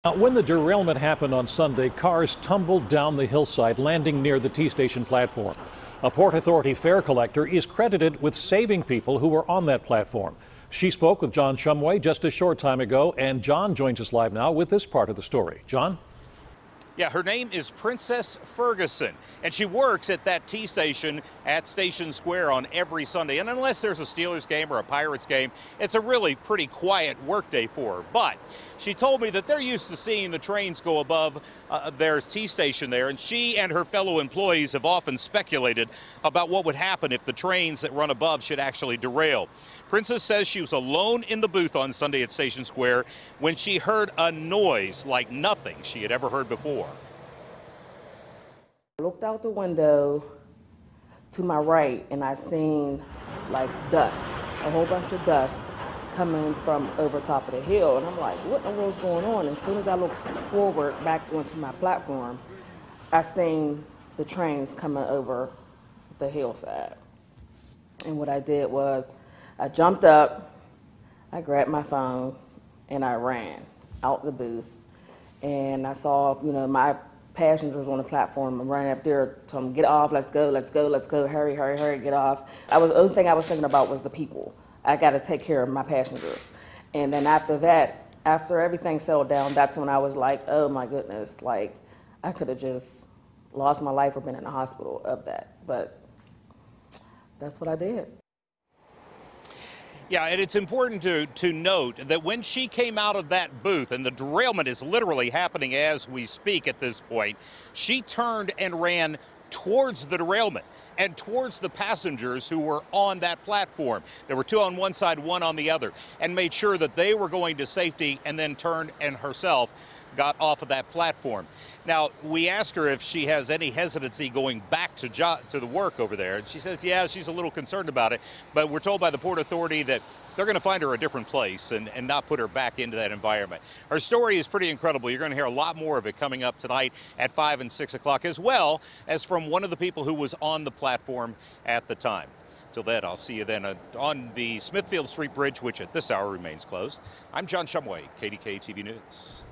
When the derailment happened on Sunday, cars tumbled down the hillside, landing near the T-station platform. A Port Authority fare collector is credited with saving people who were on that platform. She spoke with John Shumway just a short time ago, and John joins us live now with this part of the story. John? Yeah, her name is Princess Ferguson, and she works at that T-station at Station Square on every Sunday. And unless there's a Steelers game or a Pirates game, it's a really pretty quiet workday for her. But she told me that they're used to seeing the trains go above their T-station there, and she and her fellow employees have often speculated about what would happen if the trains that run above should actually derail. Princess says she was alone in the booth on Sunday at Station Square when she heard a noise like nothing she had ever heard before. I looked out the window to my right and I seen like dust, a whole bunch of dust coming from over top of the hill. And I'm like, what in the world's going on? As soon as I looked forward back onto my platform, I seen the trains coming over the hillside. And what I did was I jumped up, I grabbed my phone, and I ran out the booth. And I saw, my passengers on the platform. I'm running up there, telling them, get off, let's go, hurry, hurry, hurry, get off. The only thing I was thinking about was the people. I got to take care of my passengers. And then after that, after everything settled down, that's when I was like, oh my goodness, like I could have just lost my life or been in the hospital of that. But that's what I did. Yeah, and it's important to note that when she came out of that booth, and the derailment is literally happening as we speak at this point, she turned and ran towards the derailment and towards the passengers who were on that platform. There were two on one side, one on the other, and made sure that they were going to safety, and then turned and herself got off of that platform. Now, we asked her if she has any hesitancy going back to the work over there, and she says, yeah, she's a little concerned about it, but we're told by the Port Authority that they're going to find her a different place and not put her back into that environment. Her story is pretty incredible. You're going to hear a lot more of it coming up tonight at 5 and 6 o'clock, as well as from one of the people who was on the platform at the time. Till then, I'll see you then on the Smithfield Street Bridge, which at this hour remains closed. I'm John Shumway, KDKA-TV News.